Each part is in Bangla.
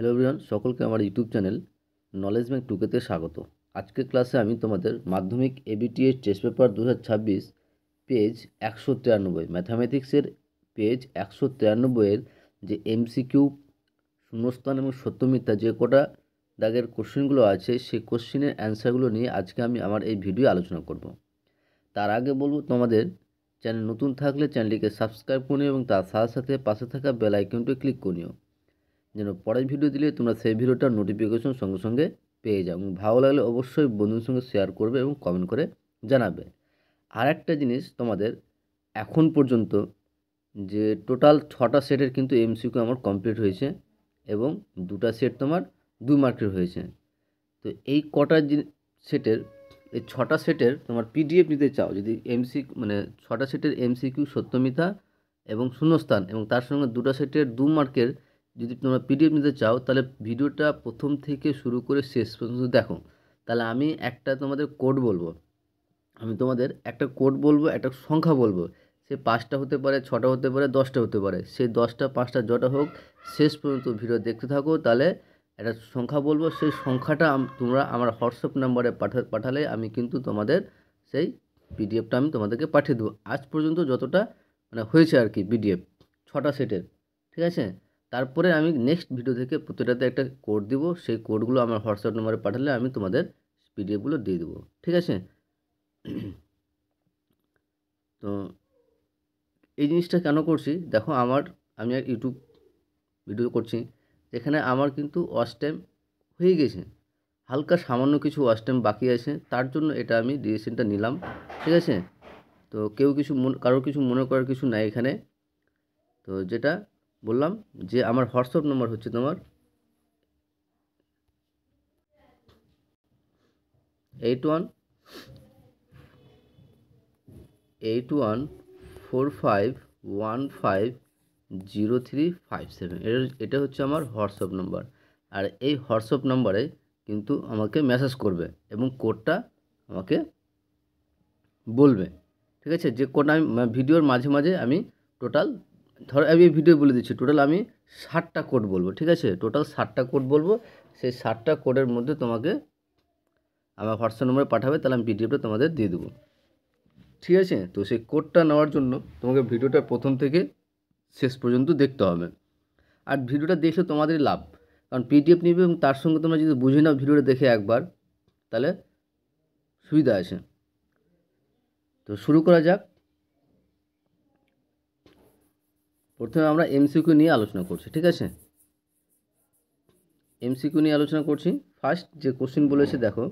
হ্যালো এভরিওয়ান, সকলকে আমার ইউটিউব চ্যানেল নলেজ ব্যাংক টুকেতে স্বাগত। আজকের ক্লাসে আমি তোমাদের মাধ্যমিক এবিটিএস টেস্ট পেপার 2026 পেজ 193 ম্যাথামেটিক্সের পেজ 193 যে এমসিকিউ শূন্যস্থান এবং সত্য মিথ্যা যে কটা দাগের কোশ্চেনগুলো আছে সেই কোশ্চেনের অ্যান্সারগুলো নিয়ে আজকে আমি আমার এই ভিডিও আলোচনা করব। তার আগে বলবো, তোমাদের চ্যানেল নতুন থাকলে চ্যানেলটিকে সাবস্ক্রাইব করে নিও এবং তার সাথে সাথে পাশে থাকা বেল আইকনটি ক্লিক করে নিও, যেন পরের ভিডিও দিলে তোমরা সেই ভিডিওটার নোটিফিকেশন সঙ্গে সঙ্গে পেয়ে যাও। এবং ভালো লাগলে অবশ্যই বন্ধুদের সঙ্গে শেয়ার করবে এবং কমেন্ট করে জানাবে। আর একটা জিনিস, তোমাদের এখন পর্যন্ত যে টোটাল 6টা সেটের কিন্তু এমসিকিউ আমার কমপ্লিট হয়েছে এবং 2টা সেট তোমার 2 মার্কের হয়েছে। তো এই কটা সেটের, এই 6টা সেটের তোমার পিডিএফ নিতে চাও, যদি মানে 6টা সেটের এমসিকিউ সত্যমিথ্যা এবং শূন্যস্থান এবং তার সঙ্গে 2টা সেটের 2 মার্কের যদি তোমরা পিডিএফ নিতে চাও, তাহলে ভিডিওটা প্রথম থেকে শুরু করে শেষ পর্যন্ত দেখো। তাহলে আমি একটা তোমাদের কোড বলবো, একটা সংখ্যা বলবো, সে 5টা হতে পারে, 6টা হতে পারে, 10টা হতে পারে, সেই 10টা 5টা যটা হোক শেষ পর্যন্ত ভিডিও দেখতে থাকো। তাহলে একটা সংখ্যা বলবো, সেই সংখ্যাটা তোমরা আমার হোয়াটসঅ্যাপ নাম্বারে পাঠালে আমি কিন্তু তোমাদের সেই পিডিএফটা আমি তোমাদেরকে পাঠিয়ে দেবো। আজ পর্যন্ত যতটা মানে হয়েছে আর কি পিডিএফ 6টা সেটের, ঠিক আছে। তারপরে আমি নেক্সট ভিডিও থেকে প্রতিটাতে একটা কোড দিব, সেই কোডগুলো আমার হোয়াটসঅ্যাপ নাম্বারে পাঠালে আমি তোমাদের পিডিএফগুলো দিয়ে দেবো, ঠিক আছে। তো এই জিনিসটা কেন করছি দেখো, আমি আর ইউটিউব ভিডিও করছি, এখানে আমার কিন্তু ওয়াচ টাইম হয়ে গেছে, হালকা সামান্য কিছু ওয়াচ টাইম বাকি আছে, তার জন্য এটা আমি ডিসিশনটা নিলাম, ঠিক আছে। তো কারোর কিছু মনে করার কিছু নাই এখানে। তো যেটা বললাম যে আমার হোয়াটসঅ্যাপ নাম্বার হচ্ছে তোমার 8145150357। এটা হচ্ছে আমার হোয়াটসঅ্যাপ নাম্বার। আর এই হোয়াটসঅ্যাপ নাম্বারে কিন্তু আমাকে মেসেজ করবে এবং কোডটা আমাকে বলবে, ঠিক আছে। যে কোড আমি ভিডিওর মাঝে মাঝে আমি টোটাল, ধরো আমি এই ভিডিও বলে দিচ্ছি, টোটাল আমি 60টা কোড বলবো, ঠিক আছে। টোটাল 60টা কোড বলবো, সেই 60টা কোডের মধ্যে তোমাকে আমার হোয়াটসঅ্যাপ নম্বরে পাঠাবে, তাহলে আমি পিডিএফটা তোমাদের দিয়ে দেবো, ঠিক আছে। তো সেই কোডটা নেওয়ার জন্য তোমাকে ভিডিওটা প্রথম থেকে শেষ পর্যন্ত দেখতে হবে। আর ভিডিওটা দেখলে তোমাদেরই লাভ, কারণ পিডিএফ নিবে এবং তার সঙ্গে তোমরা যদি বুঝে নাও ভিডিওটা দেখে একবার, তাহলে সুবিধা আছে। তো শুরু করা যাক। প্রথমে আমরা এমসিকিউ নিয়ে আলোচনা করছি, ঠিক আছে। এমসিকিউ নিয়ে আলোচনা করছি। ফার্স্ট যে কোশ্চেন বলেছে দেখো,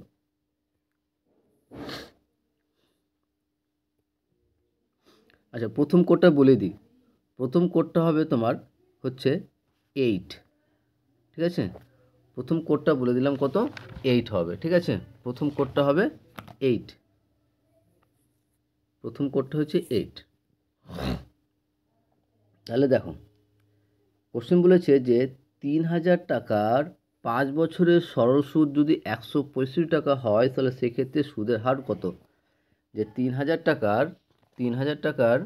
আচ্ছা প্রথম কোডটা বলে দিই। প্রথম কোডটা হবে তোমার হচ্ছে 8, ঠিক আছে। প্রথম কোডটা বলে দিলাম কত, 8 হবে, ঠিক আছে। প্রথম কোডটা হবে 8, প্রথম কোডটা হচ্ছে 8। তাহলে দেখো কোশ্চেন বলেছে যে 3000 টাকার 5 বছরের সরল সুদ যদি 165 টাকা হয়, তাহলে সেক্ষেত্রে সুদের হার কত। যে 3000 টাকার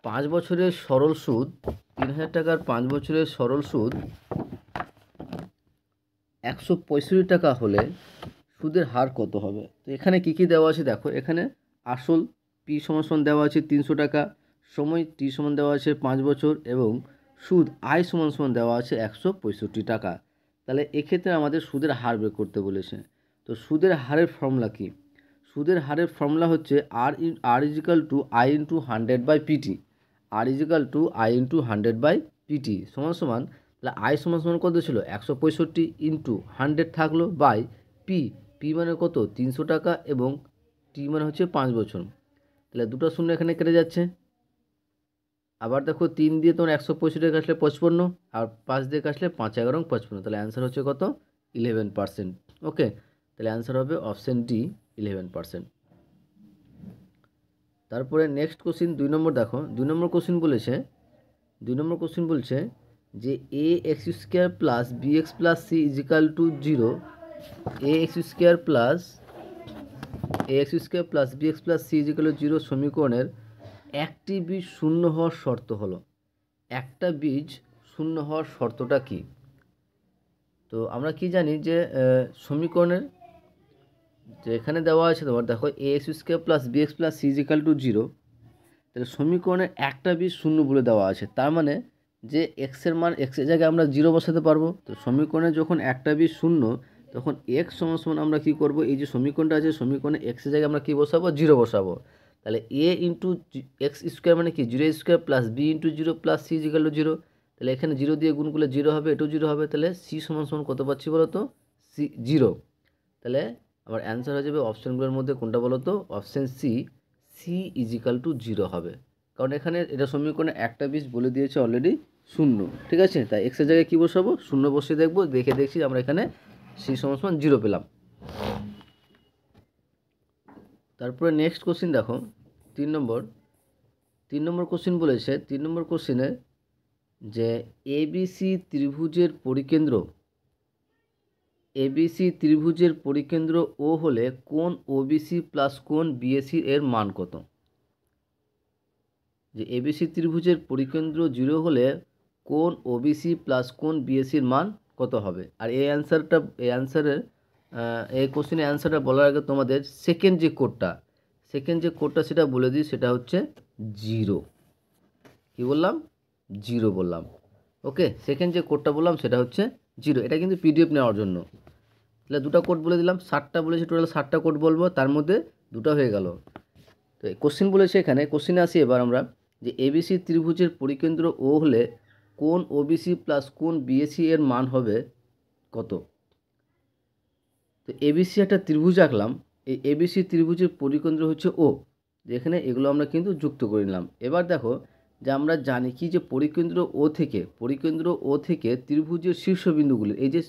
5 বছরের সরল সুদ, 3000 টাকার 5 বছরের সরল সুদ 165 টাকা হলে সুদের হার কত হবে। তো এখানে কী কী দেওয়া আছে দেখো, এখানে আসল পি সমান দেওয়া আছে 300 টাকা, সময় টি সমান দেওয়া আছে 5 বছর এবং সুদ আই সমান দেওয়া আছে 165 টাকা। তাহলে এক্ষেত্রে আমাদের সুদের হার বের করতে বলেছে। তো সুদের হারের ফর্মুলা কি? সুদের হারের ফর্মুলা হচ্ছে R equal to I into 100/পিটি। R equal to I into 100/পিটি সমান তাহলে আই সমান কত ছিল 165 ইন্টু 100 থাকলো বাই পি, পি মানে কত 300 টাকা এবং টি মানে হচ্ছে 5 বছর। তাহলে দুটো শূন্য এখানে কেটে যাচ্ছে। আবার দেখো 3 দিয়ে তোমার 165 কাটলে 55 আর 5 দিয়ে কাটলে 5 11 55, তাহলে অ্যান্সার হচ্ছে কত 11%। ওকে, তাহলে অ্যান্সার হবে অপশান ডি 11%। তারপরে নেক্সট কোশ্চিন 2 নম্বর দেখো, 2 নম্বর কোশ্চিন বলছে যে a x square plus b x plus c equal to 0, a x square plus b x plus c equal to 0 সমীকরণের একটি বীজ শূন্য হওয়ার শর্ত হলো। একটা বীজ শূন্য হওয়ার শর্তটা কি? তো আমরা কি জানি যে সমীকরণের যে এখানে দেওয়া আছে তোমার দেখো ax² + bx + c = 0, তাহলে সমীকরণের একটা বি শূন্য বলে দেওয়া আছে, তার মানে যে এক্সের মান এক্সের জায়গায় আমরা 0 বসাতে পারবো। তো সমীকরণে যখন একটা বি শূন্য তখন এক্স সমান সমান আমরা কি করব, এই যে সমীকরণটা আছে সমীকরণে এক্সের জায়গায় আমরা কি বসাবো, 0 বসাবো। তাহলে a × x² মানে কি 0² + b × 0 + c = 0, তাহলে এখানে 0 দিয়ে গুণ করলে 0 হবে, এটাও 0 হবে, তাহলে c সমান সমান কত পাচ্ছি বলো তো, c 0। তাহলে আমার অ্যান্সার হয়ে যাবে অপশানগুলোর মধ্যে কোনটা বলো তো, অপশান সি, সি = 0 হবে। কারণ এখানে এটা সমীকরণে একটা বীজ বলে দিয়েছে অলরেডি শূন্য, ঠিক আছে, তাই এক্সের জায়গায় কী বসাবো, শূন্য বসিয়ে দেখবো, দেখছি আমরা এখানে সি সমান 0 পেলাম। তারপরে নেক্সট কোশ্চিন দেখো 3 নম্বর কোশ্চিন বলেছে, 3 নম্বর কোশ্চিনে যে এবিসি ত্রিভুজের পরিকেন্দ্র ও হলে কোণ ওবিসি প্লাস কোণ বিএসি এর মান কত? যে এবিসি ত্রিভুজের পরিকেন্দ্র 0 হলে কোণ ওবিসি প্লাস কোণ বিএসির মান কত হবে? আর এই কোশ্চেনের অ্যান্সারটা বলার আগে তোমাদের সেকেন্ড যে কোডটা সেটা বলে দিই, সেটা হচ্ছে 0। কি বললাম? 0 বললাম। ওকে, সেকেন্ড যে কোডটা বললাম সেটা হচ্ছে 0। এটা কিন্তু পিডিএফ নেওয়ার জন্য। তাহলে দুটো কোড বলে দিলাম, 7টা বলেছি, টোটাল 7টা কোড বলবো, তার মধ্যে দুটো হয়ে গেল। তো কোশ্চিন বলেছে এখানে, কোশ্চিনে আসি এবার আমরা, যে এবিসি ত্রিভুজের পরিকেন্দ্র ও হলে কোণ ওবিসি প্লাস কোণ বিএসি এর মান হবে কত? তো এবিসি একটা ত্রিভুজ আঁকলাম, এই এবিসি ত্রিভুজের পরিকেন্দ্র হচ্ছে ও, যেখানে এগুলো আমরা কিন্তু যুক্ত করে নিলাম। এবার দেখো যে আমরা জানি কি যে পরিকেন্দ্র ও থেকে ত্রিভুজের শীর্ষবিন্দুগুলি, এই যে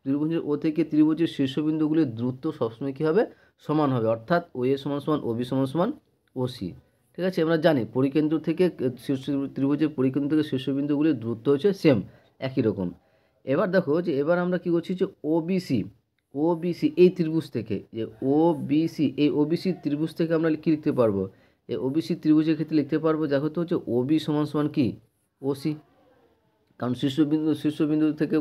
ত্রিভুজের ও থেকে ত্রিভুজের শীর্ষবিন্দুগুলির দূরত্ব সবসময় কী হবে, সমান হবে, অর্থাৎ ও এ সমান সমান ওবি সমান সমান ওসি। ঠিক আছে, আমরা জানি পরিকেন্দ্র থেকে ত্রিভুজের পরিকেন্দ্র থেকে শীর্ষবিন্দুগুলির দূরত্ব হচ্ছে সেম, একই রকম। এবার দেখো যে এবার আমরা কি করছি, যে ওবিসি এই ত্রিভুজ থেকে, যে ওবিসি ত্রিভুজ থেকে আমরা কি লিখতে পারবো, এই ওবিসি ত্রিভুজের ক্ষেত্রে লিখতে পারবো, দেখো তো হচ্ছে ওবি সমান সমান কি ওসি, কারণ শীর্ষবিন্দু থেকে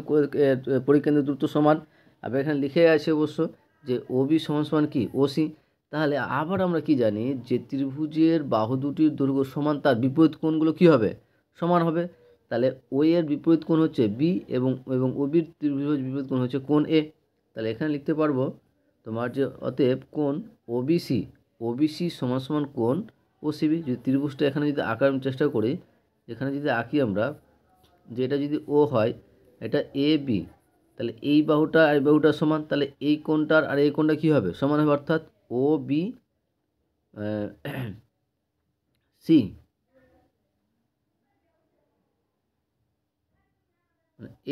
পরিকেন্দ্রের দূরত্ব সমান। আবার এখানে লিখে আছে অবশ্য যে ওবি সমান সমান কি ওসি। তাহলে আবার আমরা কি জানি, যে ত্রিভুজের বাহু দুটির দৈর্ঘ্য সমান, তার বিপরীত কোণগুলো কি হবে, সমান হবে। তাহলে ও এর বিপরীত কোণ হচ্ছে বি, এবং ওবির ত্রিভুজ বিপরীত কোণ হচ্ছে কোণ এ। তাহলে এখানে লিখতে পারবো তোমার যে অতএব কোণ ওবিসি সমান সমান কোণ ওসিবি। যদি ত্রিভুজটা এখানে যদি আঁকার চেষ্টা করি, এখানে যদি আঁকি আমরা, যে এটা যদি ও হয়, এটা এ বি, তাহলে এই বাহুটা আর এই বাহুটা সমান, তাহলে এই কোণটার আর এই কোণটা কী হবে, সমান হবে, অর্থাৎ ও বি সি,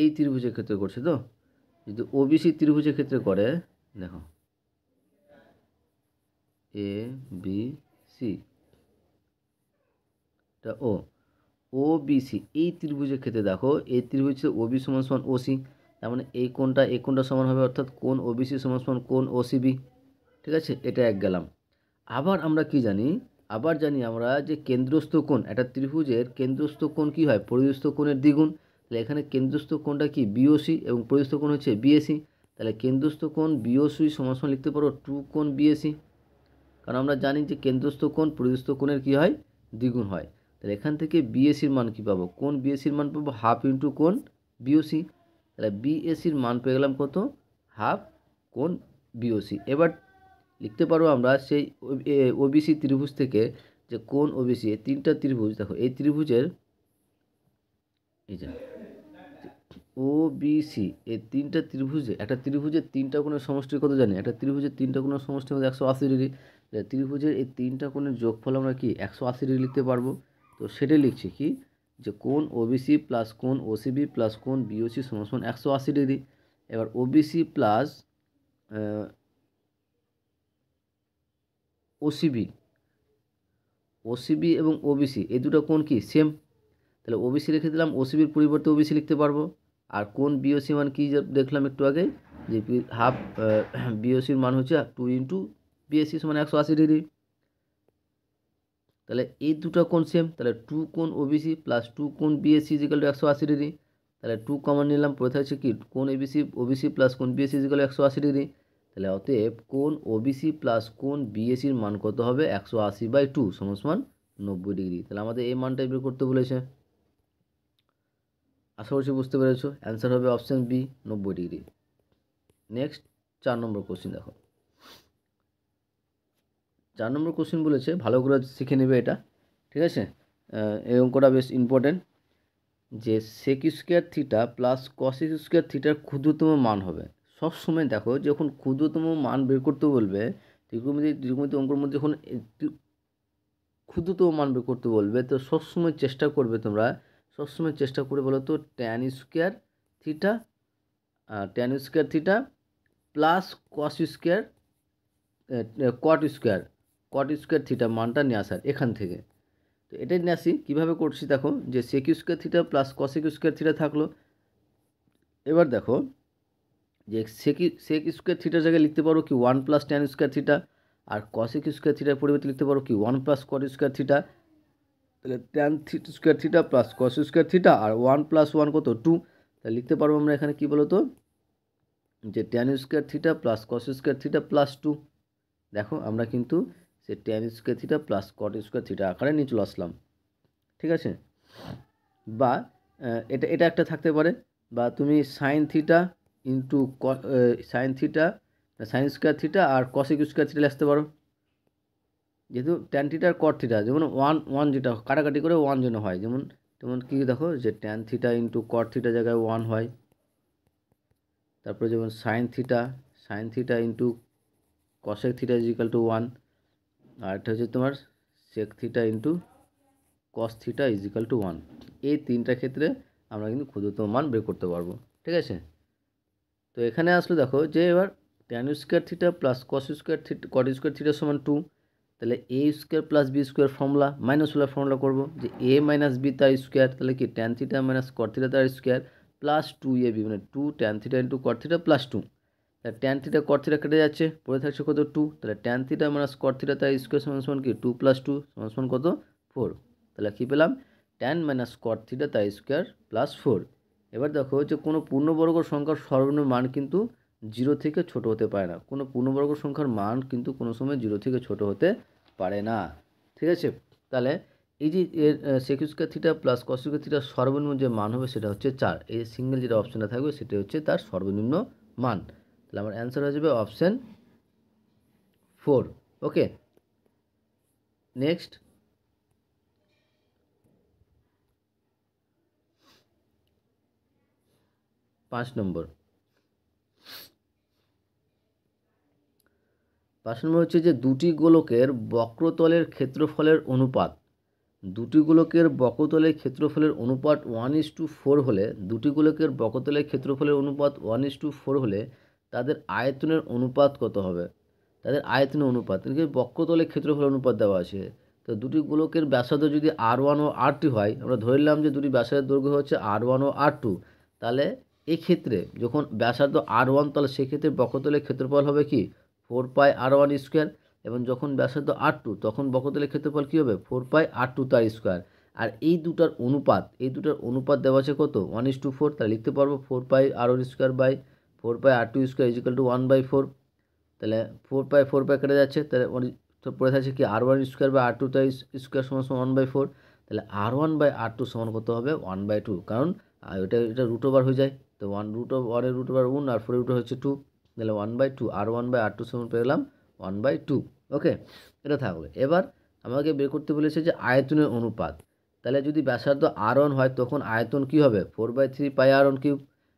এই ত্রিভুজের ক্ষেত্রে করছে। তো যদি ওবিসি ত্রিভুজের ক্ষেত্রে করে, দেখো এ বি সি, এটা ও বিসি এই ত্রিভুজের ক্ষেত্রে দেখো, এই ত্রিভুজে ওবি সমান সমান ওসি, তার মানে এই কোণটা সমান হবে, অর্থাৎ কোণ ওবিসি সমান সমান কোণ ওসিবি। ঠিক আছে, এটা এক গেলাম। আবার আমরা কি জানি, আমরা যে কেন্দ্রস্থ কোণ, একটা ত্রিভুজের কেন্দ্রস্থ কোণ কি হয়, পরিস্থ কোণের দ্বিগুণ। তাহলে এখানে কেন্দ্রস্থ কোণটা কি বিওসি, এবং পরিস্থ কোণ হচ্ছে বিএসি। তাহলে কেন্দ্রস্থ কোণ বিওসি সমান সমান লিখতে পারো 2 কোণ বিএসি, কারণ আমরা জানি যে কেন্দ্রস্থ কোণ পরিস্থ কোণের কি হয়, দ্বিগুণ হয়। তাহলে এখান থেকে বিএসির মান কি পাবো, কোণ বিএসির মান পাবো হাফ ইন্টু কোণ বিওসি। তাহলে বিএসির মান পেয়ে গেলাম কত, হাফ কোণ বিওসি। এবার লিখতে পারবো আমরা সেই ওবিসি ত্রিভুজ থেকে, যে কোণ ওবিসি, এই তিনটা ত্রিভুজ দেখো, এই ত্রিভুজের এই যে ওবিসি, এই তিনটা ত্রিভুজে, একটা ত্রিভুজের তিনটা কোণের সমষ্টি কত জানি, একটা ত্রিভুজের তিনটা কোণের সমষ্টি হচ্ছে 180 ডিগ্রি। ত্রিভুজের এই তিনটা কোণের যোগফল আমরা কি 180 ডিগ্রি লিখতে পারবো। তো সেটাই লিখছি কি, যে কোণ ওবিসি প্লাস কোণ ওসিবি প্লাস কোণ বিওসি সমান সমান 180 ডিগ্রি। এবার ওবিসি প্লাস ওসিবি এবং ওবিসি এই দুটো কোণ কি সেম, তাহলে ওবিসি লিখে দিলাম, ওসিবির পরিবর্তে ওবিসি লিখতে পারবো। আর কোণ বিওসি মান কি দেখলাম একটু আগে, যে হাফ বিওসির মান হচ্ছে 2 ইন্টু বিএসি সমান 180 ডিগ্রি। তাহলে এই দুটো কোণ সেম, তাহলে 2 কোণ ওবিসি প্লাস 2 কোণ বিএসি ইকুয়াল টু 180 ডিগ্রি। তাহলে 2 কমন নিলাম, পড়ে থাকছে কি কোণ ওবিসি প্লাস কোণ বিএসি ইকুয়াল 180 ডিগ্রি। তাহলে অতএব কোণ ওবিসি প্লাস কোণ বিএসির মান কত হবে 180/2 সমান 90 ডিগ্রি। তাহলে আমাদের এই মানটাই বের করতে বলেছে। আশা করছি বুঝতে পেরেছো। অ্যান্সার হবে অপশান বি 90 ডিগ্রি। নেক্সট 4 নম্বর কোশ্চিন দেখো। 4 নম্বর কোশ্চিন বলেছে, ভালো করে শিখে নেবে এটা, ঠিক আছে। এই অঙ্কটা বেশ ইম্পর্টেন্ট, যে sec square theta plus cosec square থিটার ক্ষুদ্রতম মান হবে। সবসময় দেখো যখন ক্ষুদ্রতম মান বের করতে বলবে, ত্রিকোণমিতি অঙ্কের মধ্যে যখন ক্ষুদ্রতম মান বের করতে বলবে, তো সবসময় চেষ্টা করবে তোমরা, সবসময় চেষ্টা করে বলো তো tan square theta plus cos square কট স্কোয়ার থিটা মানটা নিয়ে আসার এখান থেকে। তো এটাই নিয়ে আসি, কীভাবে করছি দেখো, যে sec square theta plus cosec square theta থাকলো। এবার দেখো যে সেক স্কোয়ার থিটার জায়গায় লিখতে পারো কি 1 প্লাস ট্যান স্কোয়ার থিটা, আর কসেক স্কোয়ার থিটার পরিবর্তে লিখতে পারো কি 1 প্লাস কট স্কোয়ার থিটা। তাহলে tan square theta plus cos square theta আর 1 প্লাস 1 কত 2। তাহলে লিখতে পারবো আমরা এখানে কি বলো তো, যে tan square theta plus cos square theta plus 2। দেখো আমরা কিন্তু সে tan square theta plus cot square theta আকারে নিয়ে চলে আসলাম, ঠিক আছে। বা এটা একটা থাকতে পারে, বা তুমি sine theta into sine square theta আর কসেক স্কোয়ার থিটা আসতে পারো, যেহেতু ট্যান থিটা আর কট থিটা যেমন 1 যেটা কাটাকাটি করে 1 যেন হয়, যেমন কি দেখো যে tan theta into cot theta জায়গায় 1 হয়। তারপরে যেমন sine theta into cosec theta is equal to 1, আর এটা হচ্ছে তোমার sec theta into cos theta is equal to 1। এই তিনটা ক্ষেত্রে আমরা কিন্তু ক্ষুদ্রতম মান বের করতে পারবো, ঠিক আছে। তো এখানে আসলে দেখো যে এবার tan square theta plus cot square theta সমান 2। তাহলে a square plus b square formula formula করবো, যে এ মাইনাস বি তার স্কোয়ার, তাহলে কি tan theta minus cot theta তার স্কোয়ার প্লাস 2ab, মানে 2 tan theta into cot theta plus 2। তাহলে ট্যান থিটা কট থিটা কেটে যাচ্ছে, পড়ে থাকছে কত 2। তাহলে tan theta minus cot theta তার স্কোয়ার সমান কি 2 প্লাস 2 সমান কত 4। তাহলে কী পেলাম, ট্যান মাইনাস কট থিটা তার স্কোয়ার প্লাস 4। এবার দেখো যে কোনো পূর্ণবর্গ সংখ্যার সর্বনিম্ন মান কিন্তু 0 থেকে ছোট হতে পারে না। কোনো পূর্ণবর্গ সংখ্যার মান কিন্তু কোনো সময় 0 থেকে ছোট হতে পারে না, ঠিক আছে। তাহলে এই যে এর sec square theta plus cos square থিটার সর্বনিম্ন যে মান হবে সেটা হচ্ছে 4। এই সিঙ্গেল যেটা অপশানটা থাকবে সেটা হচ্ছে তার সর্বনিম্ন মান। তাহলে আমার অ্যান্সার হয়ে যাবে অপশান 4। ওকে, নেক্সট 5 নম্বর। 5 নম্বর হচ্ছে যে দুটি গোলকের বক্রতলের ক্ষেত্রফলের অনুপাত 1:4 হলে, দুটি গোলকের বক্রতলের ক্ষেত্রফলের অনুপাত 1:4 হলে তাদের আয়তনের অনুপাত কত হবে। তাদের আয়তনের অনুপাত, বক্রতলের ক্ষেত্রফলের অনুপাত দেওয়া আছে। তো দুটি গোলকের ব্যাসার্ধ যদি R1 ও R2 হয়, আমরা ধরে নিলাম যে দুটি ব্যাসার্ধের দৈর্ঘ্য হচ্ছে R1 ও R2। তাহলে এই ক্ষেত্রে যখন ব্যাসার্ধ R1, তাহলে সেক্ষেত্রে বক্রতলের ক্ষেত্রফল হবে কি 4πr1 স্কোয়ার, এবং যখন ব্যাসার্ধ R2 তখন বক্রতলের ক্ষেত্রফল কী হবে 4πr2 তার স্কোয়ার। আর এই দুটার অনুপাত দেওয়া আছে কত 1:4। তাহলে লিখতে পারবো 4πr1 square by 4πr2 square is equal to 1/4। তাহলে 4π কেটে যাচ্ছে, তাহলে পড়ে থাকছে কি R1 স্কোয়ার বাই R2 তার স্কোয়ার সমান 1/4। তাহলে R1/R2 সমান কত হবে 1/2, কারণ এটা রুট ওভার হয়ে যায়। তো 1 রুট ওভার 1 আর 4 রুট হচ্ছে 2, তাহলে 1/2 R1/R2 সমান পেয়ে গেলাম 1/2। ওকে, এটা থাকবে। এবার আমাকে বের করতে বলেছে যে আয়তনের অনুপাত। তাহলে যদি ব্যাসার্ধ R1 হয় তখন আয়তন কি হবে 4/3πr1³।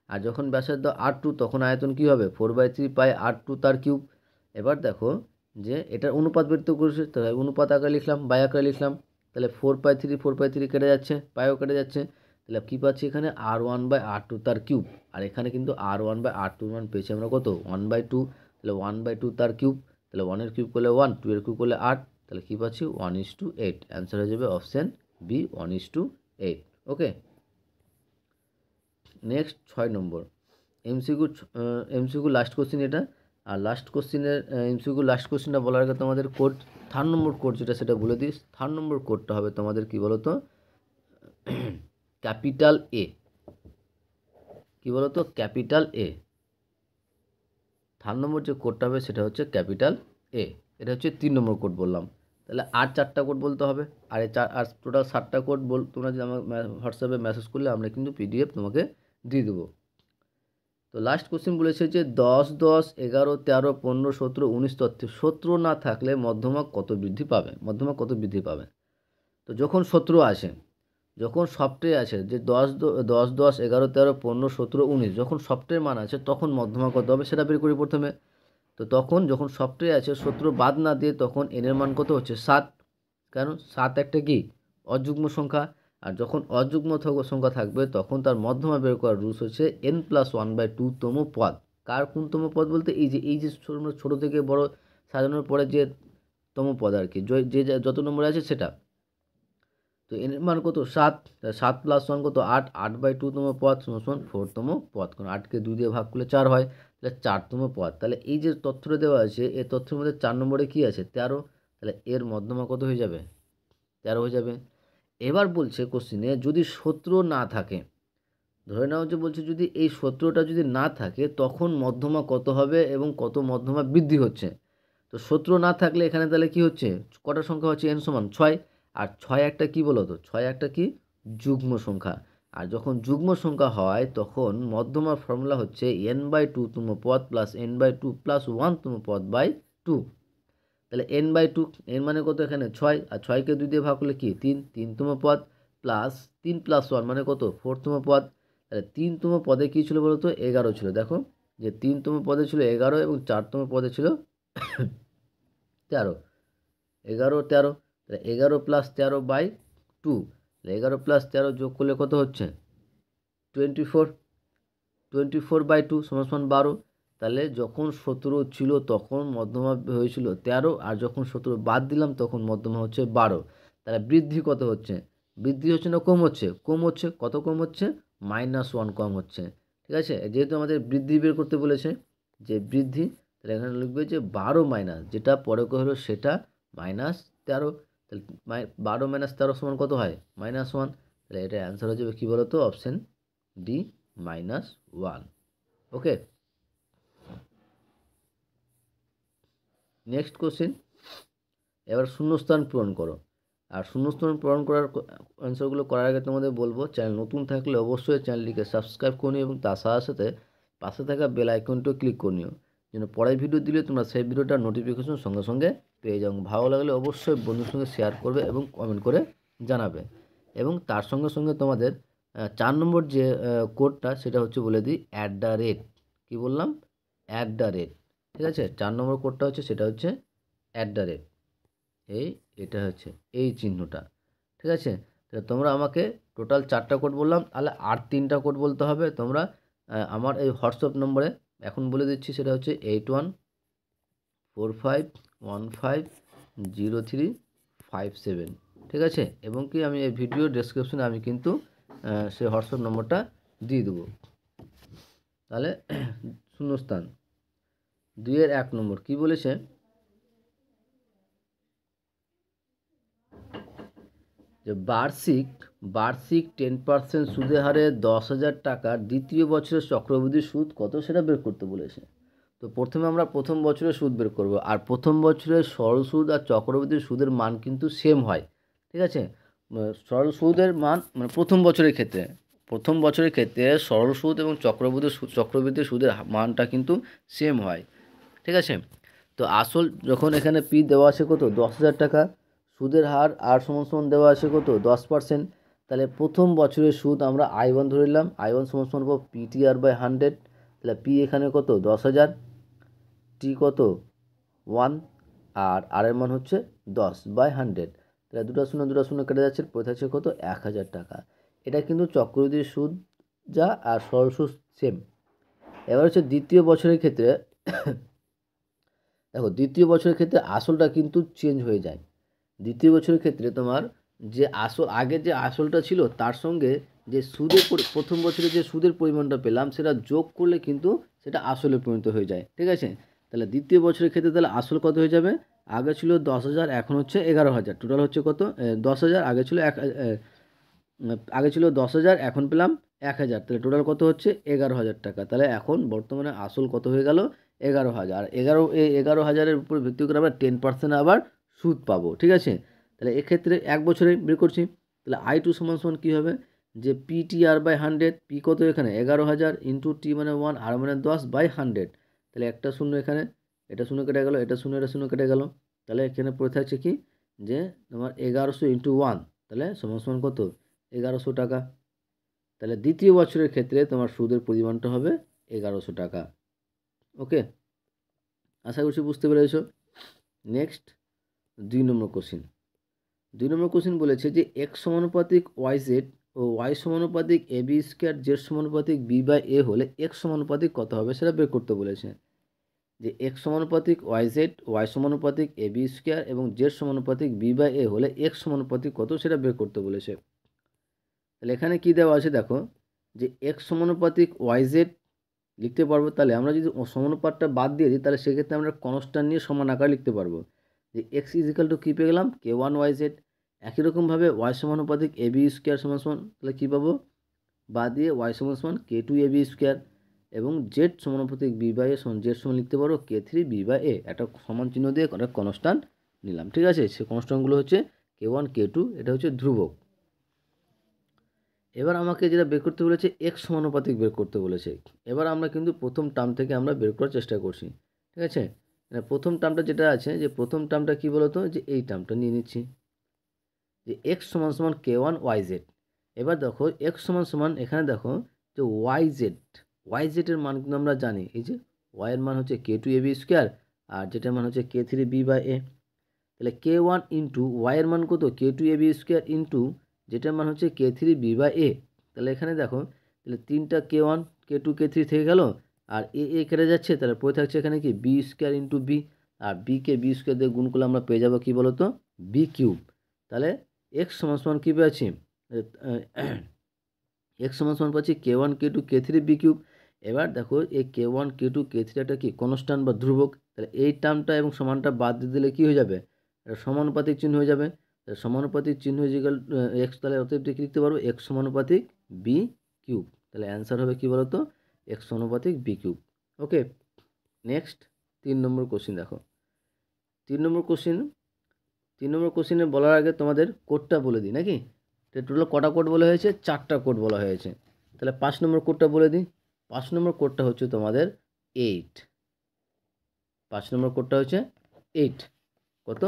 আর যখন ব্যাসার্ধ R2 তখন আয়তন কি হবে 4/3πr2 তার কিউব। এবার দেখো যে এটার অনুপাত বের করেছে, তাহলে অনুপাত আকারে লিখলাম, বাই আকারে লিখলাম। তাহলে 4/3 কেটে যাচ্ছে, পাইও কেটে যাচ্ছে। তাহলে কী পাচ্ছি এখানে R1/R2 তার কিউব। আর এখানে কিন্তু R1/R2 মান পেয়েছি আমরা কত 1/2। তাহলে 1/2 তার কিউব, তাহলে 1 এর কিউব করলে 1, 2 এর কিউব করলে 8। তাহলে কী পাচ্ছি 1:8। অ্যান্সার হয়ে যাবে অপশান বি 1:8। ওকে, নেক্সট 6 নম্বর এমসিকিউ লাস্ট কোশ্চিন এটা। আর লাস্ট কোশ্চিনের এমসিকিউ লাস্ট কোশ্চিনটা বলার আগে তোমাদের কোড 3 নম্বর কোড যেটা সেটা বলে দিস। 3 নম্বর কোডটা হবে তোমাদের কি বলো তো, ক্যাপিটাল এ। কী বলো তো, ক্যাপিটাল এ। 3 নম্বর যে কোডটা হবে সেটা হচ্ছে ক্যাপিটাল এ। এটা হচ্ছে 3 নম্বর কোড বললাম। তাহলে আর 4টা কোড বলতে হবে। আর টোটাল 7টা কোড তোমরা যদি আমার হোয়াটসঅ্যাপে মেসেজ করলে আমরা কিন্তু পিডিএফ তোমাকে দিয়ে দেবো। তো লাস্ট কোশ্চেন বলেছে যে 10, 10, 11, 13, 15, 17, 19 তথ্যে 17 না থাকলে মধ্যমা কত বৃদ্ধি পাবে? তো যখন 17 আসে, যখন সবটাই আছে, যে 10, 10, 11, 13, 15, 17, 19 যখন সবটাই মান আছে তখন মধ্যমা কত হবে সেটা বের করি প্রথমে। তো তখন যখন সবটাই আছে 17 বাদ না দিয়ে তখন n এর মান কত হচ্ছে 7। কারণ 7 একটা কি অযুগ্ম সংখ্যা। আর যখন অযুগ্ম সংখ্যা থাকবে তখন তার মধ্যমা বের করার রুলস হচ্ছে n+1/2 তম পদ। কার কোনতম পদ বলতে এই যে ছোট থেকে বড় সাজানোর পরে যে তম পদ আর কি, যে যত নম্বরে আছে সেটা। তো n এর মান কত 7, 7 + 1 কত 8, 8/2 তম পদ সমান 4 তম পদ। কারণ 8কে 2 দিয়ে ভাগ করলে 4 হয়, তাহলে 4 তম পদ। তাহলে এই যে তথ্যটা দেওয়া আছে এই তথ্যের মধ্যে 4 নম্বরে কি আছে 13, তাহলে এর মধ্যমা কত হয়ে যাবে 13 হয়ে যাবে। এবার বলছে কোশ্চিনে যদি 17 না থাকে, ধরে নাও যে বলছে যদি এই 17টা যদি না থাকে তখন মধ্যমা কত হবে এবং কত মধ্যমা বৃদ্ধি হচ্ছে। তো 17 না থাকলে এখানে তাহলে কি হচ্ছে, কটা সংখ্যা হচ্ছে n সমান 6। আর 6 একটা কি বলো তো, 6 একটা কি যুগ্ম সংখ্যা। আর যখন যুগ্ম সংখ্যা হয় তখন মধ্যমার ফর্মুলা হচ্ছে n/2 তম পদ প্লাস n/2 প্লাস 1 তম পদ বাই 2। তাহলে n/2, n মানে কত এখানে 6, আর 6কে 2 দিয়ে ভাগ করলে কি 3, 3 তম পদ প্লাস 3 + 1 মানে কত 4 তম পদ। তাহলে 3 তম পদে কী ছিল বলো তো 11 ছিল। দেখো যে 3 তম পদে ছিল 11 এবং 4 তম পদে ছিল 13, 11, 13। তাহলে 11 + 13/2, 11 + 13 যোগ করলে কত হচ্ছে 24, 24/2 = 12। তাহলে যখন 17 ছিল তখন মধ্যমা হয়েছিল 13, আর যখন 17 বাদ দিলাম তখন মধ্যমা হচ্ছে 12। তাহলে বৃদ্ধি কত হচ্ছে, বৃদ্ধি হচ্ছে না কম হচ্ছে, কত কম হচ্ছে -1 কম হচ্ছে। ঠিক আছে, যেহেতু আমাদের বৃদ্ধি বের করতে বলেছে যে বৃদ্ধি, তাহলে এখানে লিখবে যে 12 মাইনাস যেটা পরে হলো সেটা -13। তাহলে 12 - 13 সমান কত হয় -1। তাহলে এটা অ্যান্সার হয়ে যাবে কী বলো তো, অপশন ডি -1। ওকে, নেক্সট কোশ্চেন। এবার শূন্যস্থান পূরণ করো। আর শূন্যস্থান পূরণ করার অ্যান্সারগুলো করার আগে তোমাদের বলবো, চ্যানেল নতুন থাকলে অবশ্যই চ্যানেলটিকে সাবস্ক্রাইব করে নিও এবং তার সাথে সাথে পাশে থাকা বেল আইকনটিও ক্লিক করে নিও, যেন পরের ভিডিও দিলে তোমরা সেই ভিডিওটার নোটিফিকেশন সঙ্গে সঙ্গে পেয়ে যাও। ভালো লাগলে অবশ্যই বন্ধুর সঙ্গে শেয়ার করবে এবং কমেন্ট করে জানাবে। এবং তার সঙ্গে সঙ্গে তোমাদের 4 নম্বর যে কোডটা সেটা হচ্ছে বলে দিই @, কী বললাম @। ঠিক আছে, 4 নম্বর কোডটা হচ্ছে সেটা হচ্ছে @, এটা হচ্ছে এই চিহ্নটা। ঠিক আছে, তাহলে তোমরা আমাকে টোটাল 4টা কোড বললাম, তাহলে আর 3টা কোড বলতে হবে তোমরা আমার এই হোয়াটসঅ্যাপ নম্বরে এখন বলে দিচ্ছি, সেটা হচ্ছে 8145150357। ঠিক আছে, এবং কি আমি এই ভিডিও ডেসক্রিপশনে আমি কিন্তু সেই হোয়াটসঅ্যাপ নম্বরটা দিয়ে দেবো। তাহলে শূন্যস্থান 2 এর 1 নম্বর কী বলেছে, যে বার্ষিক 10% সুদের হারে 10,000 টাকার দ্বিতীয় বছরের চক্রবৃদ্ধি সুদ কত সেটা বের করতে বলেছে। তো প্রথমে আমরা প্রথম বছরের সুদ বের করব, আর প্রথম বছরের সরল সুদ আর চক্রবৃদ্ধি সুদের মান কিন্তু সেম হয়। ঠিক আছে, সরল সুদের মান মানে প্রথম বছরের ক্ষেত্রে সরল সুদ এবং চক্রবৃদ্ধি সুদের মানটা কিন্তু সেম হয়। ঠিক আছে, তো আসল যখন এখানে পি দেওয়া আছে কত 10,000 টাকা, সুদের হার আর সমান দেওয়া আছে কত 10%। তাহলে প্রথম বছরের সুদ আমরা I1 ধরে নিলাম, I1 সমান PTR/100। তাহলে পি এখানে কত 10,000, টি কত 1, আর এর মান হচ্ছে 10/100। তাহলে দুটো শূন্য কেটে যাচ্ছে, পড়ে থাকছে কত 1,000 টাকা। এটা কিন্তু চক্রবৃদ্ধি সুদ যা আর সরল সুদ সেম। এবার হচ্ছে দ্বিতীয় বছরের ক্ষেত্রে দেখো, দ্বিতীয় বছরের ক্ষেত্রে আসলটা কিন্তু চেঞ্জ হয়ে যায়। দ্বিতীয় বছরের ক্ষেত্রে তোমার যে আগের যে আসলটা ছিল তার সঙ্গে যে প্রথম বছরে যে সুদের পরিমাণটা পেলাম সেটা যোগ করলে কিন্তু সেটা আসলে পরিণত হয়ে যায়। ঠিক আছে, তাহলে দ্বিতীয় বছরের ক্ষেত্রে তাহলে আসল কত হয়ে যাবে, আগে ছিল 10,000 এখন হচ্ছে 11,000, টোটাল হচ্ছে কত 10,000, আগে ছিল 10,000 এখন পেলাম 1000, তাহলে টোটাল কত হচ্ছে 11,000 টাকা। তাহলে এখন বর্তমানে আসল কত হয়ে গেল 11,000। 11,000-এর উপর ভিত্তি করে আমরা 10% আবার সুদ পাবো, ঠিক আছে। তাহলে এক্ষেত্রে 1 বছরে বের করছি, তাহলে I2 সমান সমান কী হবে যে PTR/100, পি কত এখানে 11,000 ইন্টু টি মানে 1 আর মানে 10/100। তাহলে একটা শূন্য এখানে, এটা শূন্য কেটে গেল, এটা শূন্য কেটে গেল। তাহলে এখানে পড়ে থাকছে কি যে তোমার 1100 ইন্টু 1 তাহলে সমান সমান কত 1100 টাকা। তাহলে দ্বিতীয় বছরের ক্ষেত্রে তোমার সুদের পরিমাণটা হবে 1100 টাকা। ওকে, আশা করছি বুঝতে পেরেছ। নেক্সট 2 নম্বর কোশ্চিন। 2 নম্বর কোশ্চিন বলেছে যে এক্স সমানুপাতিক ওয়াই জেড ও ওয়াই সমানুপাতিক এ বি স্কোয়ার জেড সমানুপাতিক বি বাই এ হলে এক্স সমানুপাতিক কত হবে সেটা বের করতে বলেছে। যে এক্স সমানুপাতিক ওয়াই জেড, ওয়াই সমানুপাতিক এ বি স্কোয়ার এবং জেড সমানুপাতিক বি বাই এ হলে এক্স সমানুপাতিক কত সেটা বের করতে বলেছে। তাহলে এখানে কি দেওয়া আছে দেখো, যে এক্স সমানুপাতিক ওয়াই জেড লিখতে পারবো। তাহলে আমরা যদি সমানুপাতটা বাদ দিয়ে দিই তাহলে সেক্ষেত্রে আমরা কনস্ট্যান্ট নিয়ে সমান আকারে লিখতে পারবো। যে এক্স ইজিক্যাল টু কী পেয়ে গেলাম K1 ওয়াই জেড। একই রকমভাবে ওয়াই সমানুপাতিক এ বি স্কোয়ার সমান সমান, তাহলে কী পাবো বাদ দিয়ে ওয়াই সমান সমান K2 এ বি স্কোয়ার এবং জেড সমানুপাতিক বি বাই এ সমান জেড সমান লিখতে পারো K3 বি বাই এ। একটা সমান চিহ্ন দিয়ে একটা কনস্ট্যান্ট নিলাম, ঠিক আছে। সে কনস্ট্যান্টগুলো হচ্ছে K1 K2, এটা হচ্ছে ধ্রুবক। এবার আমাকে যেটা বের করতে বলেছে এক্স সমানুপাতিক বের করতে বলেছে। এবার আমরা কিন্তু প্রথম টার্ম থেকে আমরা বের করার চেষ্টা করছি, ঠিক আছে। প্রথম টার্মটা যেটা আছে, যে প্রথম টার্মটা কী বলতো, যে এই টার্মটা নিয়ে নিচ্ছি, যে এক্স সমান সমান K1 ওয়াই জেড। এবার দেখো এক্স সমান সমান এখানে দেখো যে ওয়াই জেডের মান কিন্তু আমরা জানি, এই যে ওয়াইয়ের মান হচ্ছে K2 এ বি স্কোয়ার আর যেটার মান হচ্ছে K3 বি বাই এ। তাহলে K1 ইন্টু ওয়াইয়ের মান কত K2 A B square into যেটার মান হচ্ছে K3 বি বাই এ। তাহলে এখানে দেখো, তাহলে 3টা K1 K2 K3 থেকে গেল আর এ কেটে যাচ্ছে, তাহলে পড়ে থাকছে এখানে কি বি স্কোয়ার ইন্টু বি, আর বিকে বি স্কোয়ার দিয়ে গুণ করলে আমরা পেয়ে যাবো কী বলো তো বি কিউব। তাহলে এক্স সমান সমান কী পেয়েছি, এক্স সমান সমান পাচ্ছি K1 K2 K3 B cube. এবার দেখো এই K1 K2 K3 একটা কি কনস্ট্যান্ট বা ধ্রুবক। তাহলে এই টার্মটা এবং সমানটা বাদ দিয়ে দিলে কী হয়ে যাবে, এটা সমানুপাতিক চিহ্ন হয়ে যাবে। তাহলে সমানুপাতিক চিহ্ন ইজিক্যাল এক্স, তাহলে অতএব কি লিখতে পারবো এক্স সমানুপাতিক বি কিউব। তাহলে অ্যান্সার হবে কী বলো তো এক্স সমানুপাতিক বি কিউব। ওকে, নেক্সট 3 নম্বর কোশ্চিন দেখো। 3 নম্বর কোশ্চিনে বলার আগে তোমাদের কোডটা বলে দিই নাকি। টোটাল কটা কোড বলা হয়েছে, 4টা কোড বলা হয়েছে। তাহলে 5 নম্বর কোডটা বলে দিই। 5 নম্বর কোডটা হচ্ছে তোমাদের 8। 5 নম্বর কোডটা হচ্ছে 8, কত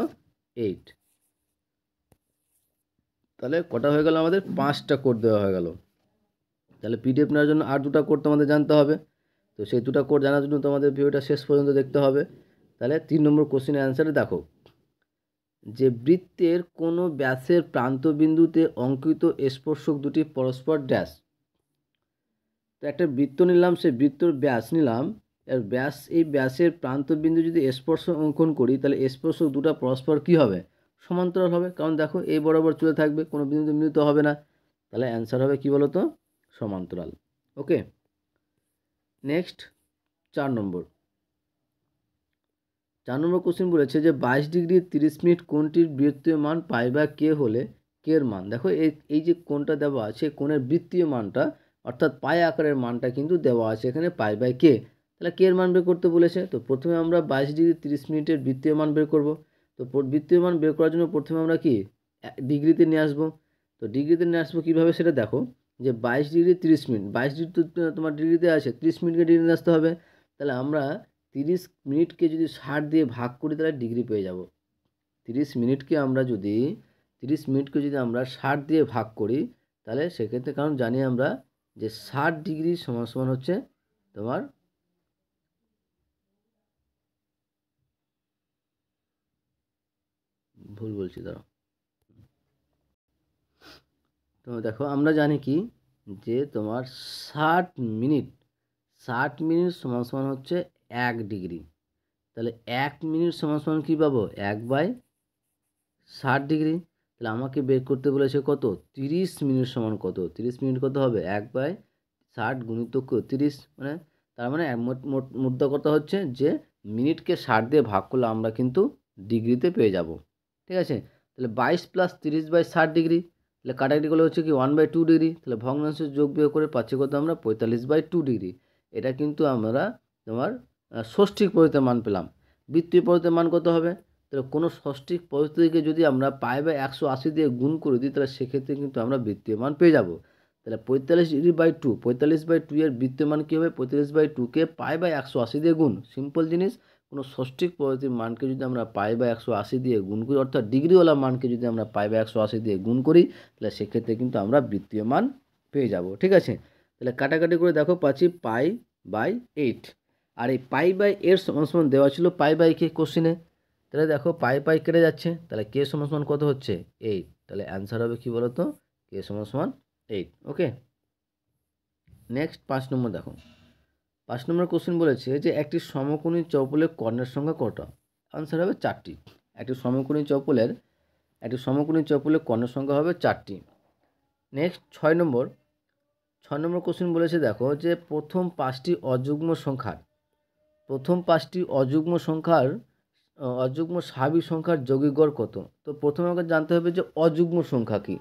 8। তাহলে কটা হয়ে গেল আমাদের 5টা কোড দেওয়া হয়ে গেল। তাহলে পিডিএফ নেওয়ার জন্য আর 2টা কোড তোমাদের জানতে হবে। তো সেই 2টা কোড জানার জন্য তোমাদের ভিডিওটা শেষ পর্যন্ত দেখতে হবে। তাহলে 3 নম্বর কোশ্চেনের অ্যান্সারে দেখো, যে বৃত্তের কোনো ব্যাসের প্রান্তবিন্দুতে অঙ্কিত স্পর্শক দুটি পরস্পর ড্যাশ। তো একটা বৃত্ত নিলাম, সেই বৃত্তর ব্যাস নিলাম, এর ব্যাস, এই ব্যাসের প্রান্তবিন্দু যদি স্পর্শ অঙ্কন করি তাহলে স্পর্শক দুটো পরস্পর কী হবে সমান্তরাল হবে। কারণ দেখো এই বরাবর চলে থাকবে, কোনো বিন্দুতে মিলিত হবে না। তাহলে অ্যান্সার হবে কী বলো তো সমান্তরাল। ওকে, নেক্সট 4 নম্বর কোশ্চেন বলেছে যে 22 ডিগ্রি 30 মিনিট কোণটির বৃত্তীয় মান পাই বা কে হলে কের মান। দেখো এই যে কোণটা দেওয়া আছে কোণের বৃত্তীয় মানটা অর্থাৎ পাই আকারের মানটা কিন্তু দেওয়া আছে এখানে পাই বাই কে। তাহলে কের মান বের করতে বলেছে। তো প্রথমে আমরা 22 ডিগ্রি 30 মিনিটের বৃত্তীয় মান বের করব। তো বৃত্তীয় মান বের করার জন্য প্রথমে আমরা কি ডিগ্রিতে নিয়ে আসবো। তো ডিগ্রিতে নিয়ে আসবো কীভাবে সেটা দেখো, যে 22 ডিগ্রি 30 মিনিট, 22 ডিগ্রি তো তোমার ডিগ্রিতে আছে, 30 মিনিটকে ডিগ্রি নিয়ে আসতে হবে। তাহলে আমরা 30 মিনিটকে যদি 60 দিয়ে ভাগ করি তাহলে ডিগ্রি পেয়ে যাব। 30 মিনিটকে যদি আমরা 60 দিয়ে ভাগ করি তাহলে সেক্ষেত্রে, কারণ জানি আমরা যে 60 ডিগ্রি সমান সমান হচ্ছে তোমার ভুল বলছি দাঁড়াও। তো দেখো আমরা জানি কি যে তোমার 60 মিনিট সমান সমান হচ্ছে 1 ডিগ্রি। তাহলে 1 মিনিট সমান সমান কী পাবো 1/60 ডিগ্রি। তাহলে আমাকে বের করতে বলেছে কত 30 মিনিট সমান কত, 30 মিনিট কত হবে 1/60 গুণিতক 30, মানে তার মানে মুদ্রা কথা হচ্ছে যে মিনিটকে 60 দিয়ে ভাগ করলে আমরা কিন্তু ডিগ্রিতে পেয়ে যাব। ঠিক আছে, তাহলে 22 + 30/60 ডিগ্রি। তাহলে কাটাকাটি করলে হচ্ছে কি 1/2 ডিগ্রি, তাহলে ভগ্নাংশের যোগ বিয়োগ করে পাচ্ছি কত আমরা 45/2 ডিগ্রি। এটা কিন্তু আমরা তোমার ষষ্ঠিক পদ্ধতিতে মান পেলাম। বৃত্তীয় পদ্ধতিতে মান কত হবে? তাহলে কোনো ষষ্ঠিক পদ্ধতিকে যদি আমরা পাই/180 দিয়ে গুণ করে দিই তাহলে সেক্ষেত্রে কিন্তু আমরা বৃত্তীয় মান পেয়ে যাব। তাহলে 45°/2, 45/2 এর বৃত্তীয় মান কী হবে? 45/2কে পাই/180 দিয়ে গুণ। সিম্পল জিনিস। কোনো ষষ্ঠিক পদ্ধতির মানকে যদি আমরা পাই/180 দিয়ে গুণ করি, অর্থাৎ ডিগ্রিওয়ালা মানকে যদি আমরা পাই/180 দিয়ে গুণ করি, তাহলে সেক্ষেত্রে কিন্তু আমরা বৃত্তীয় মান পেয়ে যাব। ঠিক আছে, তাহলে কাটাকাটি করে দেখো পাচ্ছি পাই/8। আর এই পাই/8 সমান দেওয়া ছিল পাই/কে কোশ্চেনে। তাহলে দেখো পাই কেটে যাচ্ছে, তাহলে কে সমান কত হচ্ছে? 8। তাহলে অ্যান্সার হবে কি বলো তো? কে সমান 8। ওকে, নেক্সট 5 নম্বর দেখো। 5 নম্বর কোশ্চেন বলেছে যে একটি সমকোণী চৌপলের কর্ণের সংখ্যা কটা? আনসার হবে 4টি। একটি সমকোণী চৌপলের কর্ণের সংখ্যা হবে 4টি। নেক্সট 6 নম্বর কোশ্চেন বলেছে দেখো যে প্রথম 5টি অযুগ্ম স্বাভাবিক সংখ্যার যৌগিক গড় কত? তো প্রথমে আমাকে জানতে হবে যে অযুগ্ম সংখ্যা কি।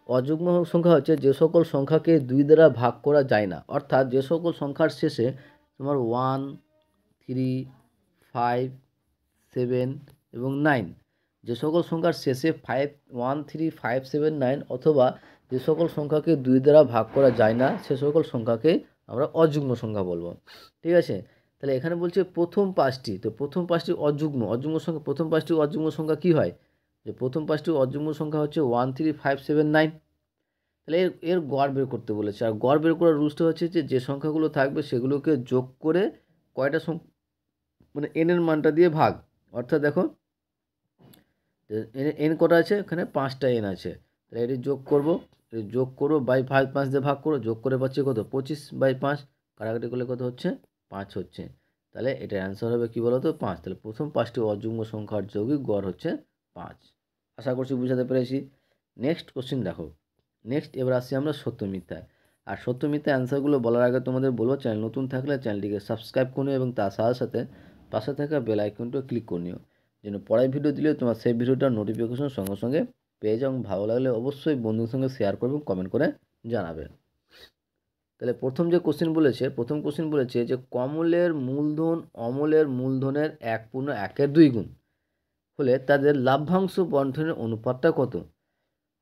অযুগ্ম সংখ্যা হচ্ছে যে সকল সংখ্যাকে 2 দ্বারা ভাগ করা যায় না, অর্থাৎ যে সকল সংখ্যার শেষে তোমার 1, 3, 5, 7 এবং 9, যে সকল সংখ্যার শেষে 1, 3, 5, 7, 9 অথবা যে সকল সংখ্যাকে 2 দ্বারা ভাগ করা যায় না সে সকল সংখ্যাকে আমরা অযুগ্ম সংখ্যা বলবো। ঠিক আছে, তাহলে এখানে বলছে প্রথম 5টি, তো প্রথম 5টি অযুগ্ম সংখ্যা, প্রথম 5টি অযুগ্ম সংখ্যা কী হয়? যে প্রথম 5টি অযুগ্ম সংখ্যা হচ্ছে 1, 3, 5, 7, 9। তাহলে এর গড় বের করতে বলেছে, আর গড় বের করার রুলসটা হচ্ছে যে সংখ্যাগুলো থাকবে সেগুলোকে যোগ করে কয়টা মানে এনের মানটা দিয়ে ভাগ। অর্থাৎ দেখো এন কটা আছে? এখানে 5টা এন আছে, তাহলে এটি যোগ করবো বাই 5 দিয়ে ভাগ করো, যোগ করে পাচ্ছি কত? 25/5। কাটাকাটি করলে কত হচ্ছে? 5 হচ্ছে। তাহলে এটার অ্যান্সার হবে কি বলো তো? 5। তাহলে প্রথম 5টি অযুগ্ম সংখ্যার যৌগিক গড় হচ্ছে 5। আশা করছি বুঝাতে পেরেছি। নেক্সট কোশ্চেন দেখো। এবার আসছি আমরা সত্য মিথ্যায়। আর সত্য মিথ্যা অ্যান্সারগুলো বলার আগে তোমাদের বলবো, চ্যানেল নতুন থাকলে চ্যানেলটিকে সাবস্ক্রাইব করে নিও এবং তার সাথে সাথে পাশে থাকা বেল আইকনটিও ক্লিক করে নিও, যেন পরের ভিডিও দিলে তোমার সেই ভিডিওটার নোটিফিকেশন সঙ্গে সঙ্গে পেয়ে যাও। এবং ভালো লাগলে অবশ্যই বন্ধুদের সঙ্গে শেয়ার করবে, কমেন্ট করে জানাবে। তাহলে প্রথম কোশ্চেন বলেছে যে কমলের মূলধন অমলের মূলধনের 1/1 2 গুণ হলে তাদের লাভ্যাংশ বন্টনের অনুপাতটা কত?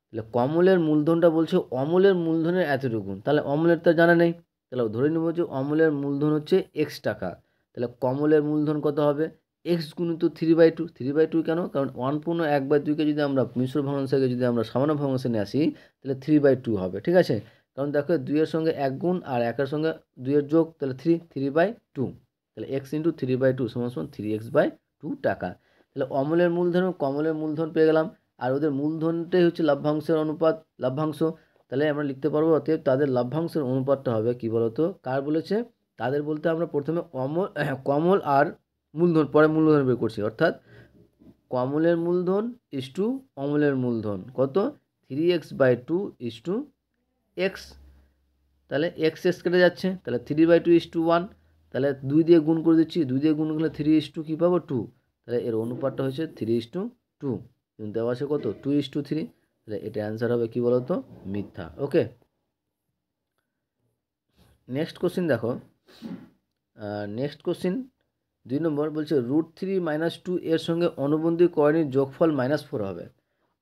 তাহলে কমলের মূলধনটা বলছে অমলের মূলধনের এতটুকু, তাহলে অমলের তো জানা নেই, তাহলে ধরে নেব যে অমলের মূলধন হচ্ছে x টাকা। তাহলে কমলের মূলধন কত হবে? x গুণিত 3/2। 3/2 কেন? কারণ 1/1/2কে যদি আমরা মিশ্র ভগ্নাংশকে যদি আমরা সামান্য ভগ্নাংশে নিয়ে আসি তাহলে 3/2 হবে। ঠিক আছে, কারণ দেখো 2 এর সঙ্গে 1 গুণ আর 1 এর সঙ্গে 2 এর যোগ, তাহলে 3/2। তাহলে x × 3/2 = 3x/2 টাকা। তাহলে অমলের মূলধন কমলের মূলধন পেয়ে গেলাম, আর ওদের মূলধনটাই হচ্ছে লাভ্যাংশ। তাহলে আমরা লিখতে পারবো অতএব তাদের লাভ্যাংশের অনুপাতটা হবে কি বলতো? কার বলেছে? তাদের বলতে আমরা প্রথমে কমল আর মূলধন, পরে মূলধন বের করছি, অর্থাৎ কমলের মূলধন ইস্টু অমলের মূলধন কত? 3x/2 is to x। তাহলে x কেটে যাচ্ছে, তাহলে 3/2 1। তাহলে 2 দিয়ে গুণ করে দিচ্ছি, 2 দিয়ে গুণ করলে 3 কী পাবো? 2। তাহলে এর অনুপাতটা হচ্ছে 3:2। কিন্তু দেওয়া আছে কত? 2:3। তাহলে এটা অ্যান্সার হবে কি বলতো? মিথ্যা। ওকে, নেক্সট কোশ্চেন দেখো। নেক্সট কোশ্চেন 2 নম্বর বলছে √3 - 2 এর সঙ্গে অনুবন্ধী করণীর যোগফল -4 হবে।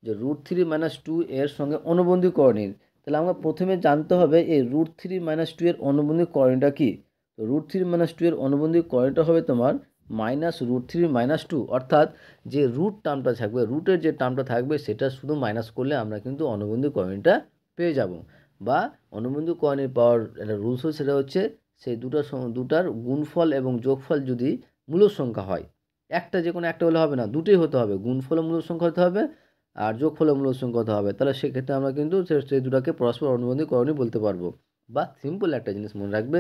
যে √3 - 2 এর সঙ্গে অনুবন্ধী করণীর, তাহলে আমরা প্রথমে জানতে হবে এই √3 - 2 এর অনুবন্ধী করণীটা কি। তো √3 - 2 এর অনুবন্ধী করণীটা হবে তোমার -√3 - 2, অর্থাৎ যে রুট টার্মটা থাকবে, রুটের যে টার্মটা থাকবে সেটা শুধু মাইনাস করলে আমরা কিন্তু অনুবন্ধী করণীটা পেয়ে যাব। বা অনুবন্ধী করণীর পাওয়ার একটা রুলস হয়, সেটা হচ্ছে সেই দুটার গুণফল এবং যোগফল যদি মূলদ সংখ্যা হয়, একটা যে কোনো একটা হলে হবে না, দুটোই হতে হবে, গুণফল মূলদ সংখ্যা হতে হবে আর যোগফল মূলদ সংখ্যা হতে হবে। তাহলে সেক্ষেত্রে আমরা কিন্তু সেই দুটাকে পরস্পর অনুবন্ধী করণী বলতে পারবো। বা সিম্পল একটা জিনিস মনে রাখবে,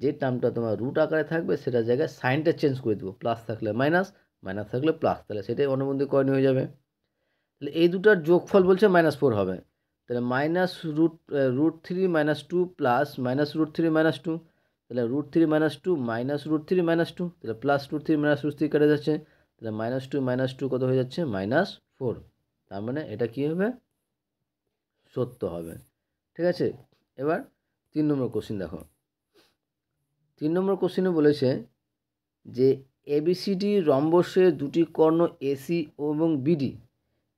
যে টার্মটা তোমার রুট আকারে থাকবে সেটার জায়গায় সাইনটা চেঞ্জ করে দেবো, প্লাস থাকলে মাইনাস, মাইনাস থাকলে প্লাস, তাহলে সেটাই অনুবন্ধী করণী হয়ে যাবে। তাহলে এই দুটার যোগফল বলছে -4 হবে। তাহলে √3 - 2 প্লাস -√3 - 2, তাহলে √3 - 2 -√3 - 2, তাহলে প্লাস √3 - √3 কেটে যাচ্ছে, তাহলে -2 - 2 কত হয়ে যাচ্ছে? -4। তার মানে এটা কি হবে? সত্য হবে। ঠিক আছে, এবার 3 নম্বর কোশ্চিন দেখো। 3 নম্বর কোশ্চিনে বলেছে যে এবিসিডি রম্বসের দুটি কর্ণ এসি এবং বিডি,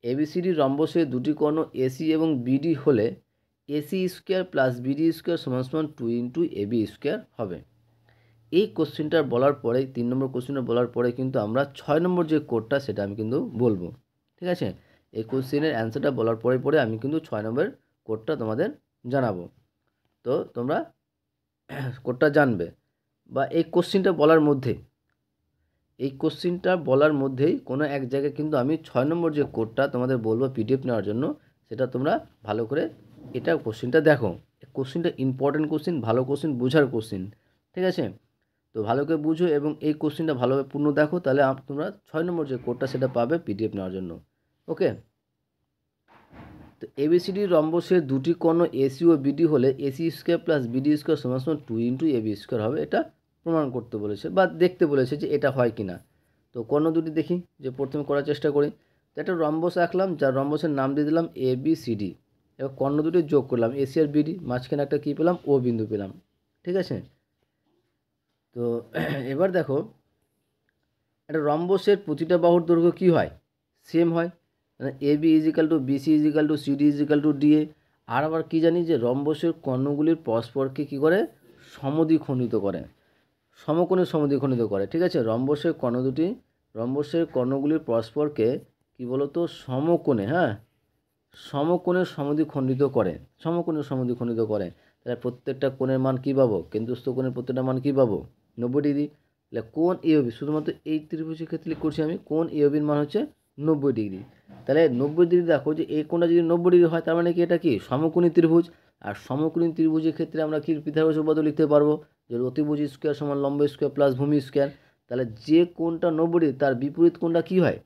এবিসিডি রম্বসের দুটি কর্ণ এসি এবং বিডি হলে AC square plus BD square সমান সমান 2 ইন্টু এবি স্কোয়ার হবে। এই কোশ্চেনটা বলার পরে, 3 নম্বর কোশ্চেনটা বলার পরে কিন্তু আমরা 6 নম্বর যে কোডটা সেটা আমি কিন্তু বলবো। ঠিক আছে, এই কোশ্চেনের অ্যান্সারটা বলার পরে আমি কিন্তু 6 নম্বর কোডটা তোমাদের জানাবো। তো তোমরা কোডটা জানবে, বা এই কোশ্চেনটা বলার মধ্যেই কোনো এক জায়গায় কিন্তু আমি 6 নম্বর যে কোডটা তোমাদের বলবো পিডিএফ নেওয়ার জন্য, সেটা তোমরা ভালো করে এটা কোশ্চেনটা দেখো। কোশ্চেনটা ইম্পর্টেন্ট কোশ্চেন, ভালো কোশ্চেন, বোঝার কোশ্চেন। ঠিক আছে, তো ভালো করে বুঝো এবং এই কোশ্চেনটা ভালোভাবে পূর্ণ দেখো, তাহলে তোমরা 6 নম্বর যে কোডটা সেটা পাবে পিডিএফ নেওয়ার জন্য। ওকে, তো এবিসিডি রম্বসের দুটি কর্ণ এসি ও বিডি হলে AC square plus BD square সমান সমান 2 ইন্টু এবি স্কোয়ার হবে। এটা প্রমাণ করতে বলেছে বা দেখতে বলেছে যে এটা হয় কি না। তো কর্ণ দুটি দেখি, যে প্রথমে করার চেষ্টা করি। তো একটা রম্বস আঁকলাম, যার রম্বসের নাম দিয়ে দিলাম এ বি সি ডি। এবার কর্ণ দুটি যোগ করলাম, এসি আর বিডি, মাঝখানে একটা কী পেলাম, ও বিন্দু পেলাম। ঠিক আছে, তো এবার দেখো একটা রম্বসের প্রতিটা বাহুর দৈর্ঘ্য কী হয়, সেম হয়, মানে A B equal to BC equal to CD equal to DA. আর আবার কী জানি যে রম্বসের কর্ণগুলির পরস্পরকে কী করে, সমদ্বিখণ্ডিত করে, সমকোণে সমদ্বিখণ্ডিত করে। ঠিক আছে, রম্বসের কর্ণগুলির পরস্পরকে কী বলতো, সমকোণে, সমকোণে সমদ্বিখণ্ডিত করে, তাহলে প্রত্যেকটা কোণের মান কী পাবো, কেন্দ্রস্থ কোণের প্রত্যেকটা মান কী পাবো, 90 ডিগ্রি। তাহলে কোণ এওবি, শুধুমাত্র এই ত্রিভুজের ক্ষেত্রে করছি আমি, কোণ এওবির মান হচ্ছে 90 ডিগ্রি। তাহলে 90 ডিগ্রি, দেখো যে এই কোণটা যদি 90 ডিগ্রি হয়, তার মানে কি এটা কি সমকোণী ত্রিভুজ। আর সমকোণী ত্রিভুজের ক্ষেত্রে আমরা কি পিথাগোরাস উপপাদ্য লিখতে পারবো, যে অতিভুজ স্কোয়ার সমান লম্ব স্কোয়ার প্লাস ভূমি স্কোয়ার। তাহলে যে কোণটা 90 ডিগ্রি তার বিপরীত কোণটা কী হয়,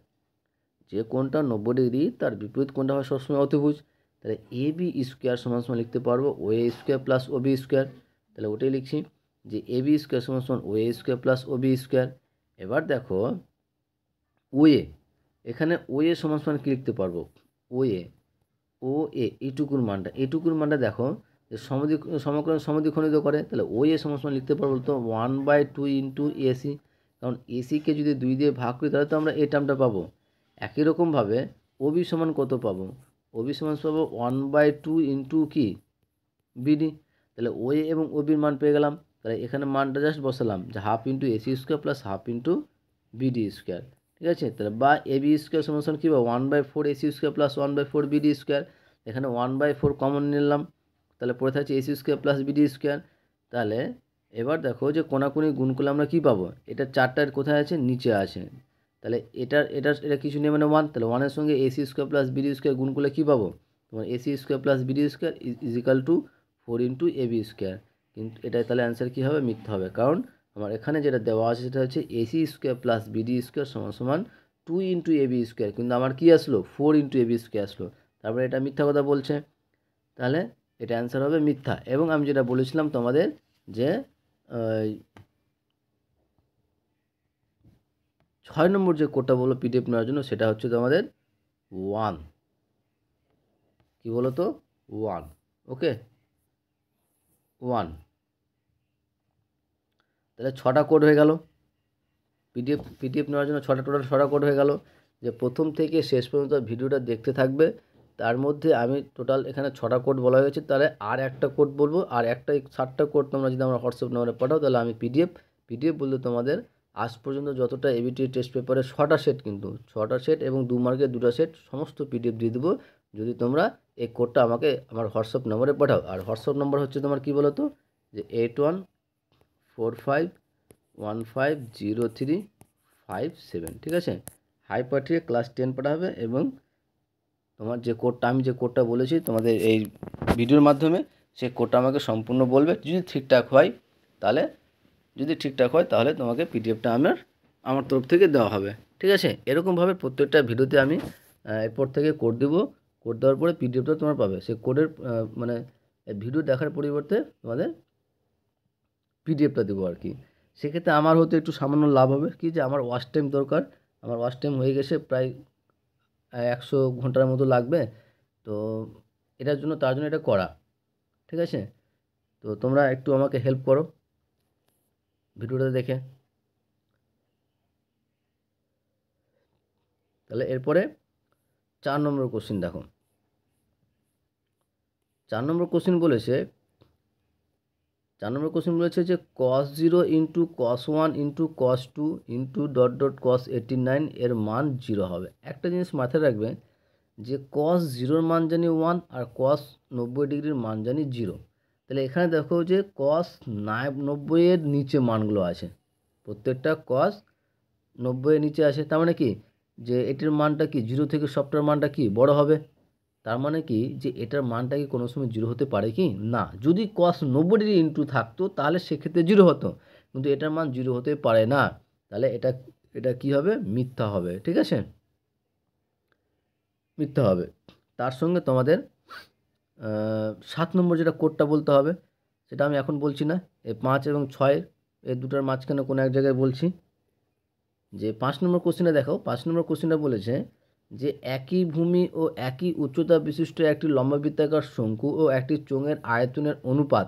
যে কোণটা 90 ডিগ্রি তার বিপরীত কোণটা হয় সবসময় অতিভুজ। তাহলে এ বি স্কোয়ার সমান সমান লিখতে পারবো ও এ স্কোয়ার প্লাস ও বি স্কোয়ার। তাহলে ওটাই লিখছি যে এ বি স্কোয়ার সমান সমান ও এ স্কোয়ার প্লাস ও বি স্কোয়ার। এবার দেখো ও এ, এখানে ও এ সমান সমান কী লিখতে পারবো, ও এ এইটুকুর মানটা দেখো যে সমদ্বিখণ্ডিত করে। তাহলে ও এ সমান সমান লিখতে পারবো তো 1/2 ইন্টু এসি, কারণ এসিকে যদি 2 দিয়ে ভাগ করি তাহলে তো আমরা এই টার্মটা পাবো। একই রকমভাবে ওবি সমান কত পাবো, ওবি সমান পাবো 1/2 ইন্টু কি বিডি। তাহলে ও এ এবং ওবির মান পেয়ে গেলাম। তাহলে এখানে মানটা জাস্ট বসালাম যে half into AC square plus half into BD square. ঠিক আছে, তাহলে বা এ বি স্কোয়ার সমান কী পাবো, 1/4 AC square plus 1/4 BD square. এখানে 1/4 কমন নিলাম, তাহলে পড়ে থাকছে AC square plus BD square. তাহলে এবার দেখো যে কোনাকুনি গুণ করলে আমরা কী পাবো, এটা 4টার কোথায় আছে, নিচে আছে। তাহলে এটা কিছু নেই, মানে 1। তাহলে 1-এর সঙ্গে AC square plus BD square গুণ করলে কী পাবো, তোমার AC square plus BD square is equal to 4 into AB square. কিন্তু এটা তাহলে অ্যান্সার কী হবে, মিথ্যা হবে, কারণ আমার এখানে যেটা দেওয়া আছে সেটা হচ্ছে AC square plus BD square সমান সমান 2 ইন্টু এবি স্কোয়ার, কিন্তু আমার কী আসলো, 4 ইন্টু এবি স্কোয়ার আসলো। তারপরে এটা মিথ্যা কথা বলছে, তাহলে এটা অ্যান্সার হবে মিথ্যা। এবং আমি যেটা বলেছিলাম তোমাদের যে 6 নম্বর যে কোডটা বলো পিডিএফ নেওয়ার জন্য, সেটা হচ্ছে তোমাদের 1, কী বলো তো 1। ওকে, 1। তাহলে 6টা কোড হয়ে গেল, পিডিএফ নেওয়ার জন্য টোটাল 6টা কোড হয়ে গেল। যে প্রথম থেকে শেষ পর্যন্ত ভিডিওটা দেখতে থাকবে, তার মধ্যে আমি টোটাল এখানে 6টা কোড বলা হয়েছে, তাহলে আর একটা কোড বলবো, আর একটা 7টা কোড তোমরা যদি আমার হোয়াটসঅ্যাপ নম্বরে পাঠাও, তাহলে আমি পিডিএফ বলতে তোমাদের আজ পর্যন্ত যতটা এবিটি টেস্ট পেপারের 6টা সেট, কিন্তু 6টা সেট এবং 2 মার্কের 2টা সেট সমস্ত পিডিএফ দিয়ে দেবো, যদি তোমরা এই কোডটা আমাকে আমার হোয়াটসঅ্যাপ নম্বরে পাঠাও। আর হোয়াটসঅ্যাপ নম্বর হচ্ছে তোমার কী বলো তো, যে 8145150357। ঠিক আছে, হাই পাঠিয়ে ক্লাস 10 পাঠাবে, এবং তোমার আমি যে কোডটা বলেছি তোমাদের এই ভিডিওর মাধ্যমে, সেই কোডটা আমাকে সম্পূর্ণ বলবে। যদি ঠিকঠাক হয় তাহলে তোমাকে পিডিএফটা আমার তরফ থেকে দেওয়া হবে। ঠিক আছে, এরকমভাবে প্রত্যেকটা ভিডিওতে আমি এরপর থেকে কোড দেবো। কোড দেওয়ার পরে পিডিএফটা তোমার পাবে, সেই কোডের মানে ভিডিও দেখার পরিবর্তে তোমাদের পিডিএফটা দেবো আর কি। সেক্ষেত্রে আমার হতে একটু সামান্য লাভ হবে কি, যে আমার ওয়াচ টাইম দরকার, আমার ওয়াচ টাইম হয়ে গেছে প্রায় 100 ঘন্টার মতো লাগবে। তো তার জন্য এটা করা, ঠিক আছে। তো তোমরা একটু আমাকে হেল্প করো ভিডিওটা দেখে। তাহলে এরপরে 4 নম্বর কোশ্চেন দেখো। 4 নম্বর কোশ্চেন বলেছে যে cos 0 into cos 1 into cos 2 into cos 89 এর মান 0 হবে। একটা জিনিস মাথায় রাখবে যে cos 0 মান জানি 1 আর cos 90 ডিগ্রির মান জানি 0। তাহলে এখানে দেখো যে cos 90 এর নিচে মানগুলো আছে, প্রত্যেকটা cos 90 এর নিচে আছে। তার মানে কি যে এটির মানটা কি 0 থেকে সবটার মানটা কি বড় হবে। তার মানে কি যে এটার মানটা কি কোনো সময় 0 হতে পারে কি না। যদি cos 90 ডিগ্রি ইন্টু থাকতো তাহলে সেক্ষেত্রে 0 হতো, কিন্তু এটার মান 0 হতে পারে না। তাহলে এটা কি হবে, মিথ্যা হবে, ঠিক আছে, মিথ্যা হবে। তার সঙ্গে তোমাদের 7 নম্বর যেটা কোডটা বলতে হবে, সেটা আমি এখন বলছি না, এই 5 এবং 6 এই দুটার মাঝখানে কোনো এক জায়গায় বলছি। যে 5 নম্বর কোশ্চেনে দেখো, 5 নম্বর কোশ্চেনটা বলেছে যে একই ভূমি ও একই উচ্চতা বিশিষ্ট একটি লম্বাবৃত্তাকার শঙ্কু ও একটি চোঙের আয়তনের অনুপাত,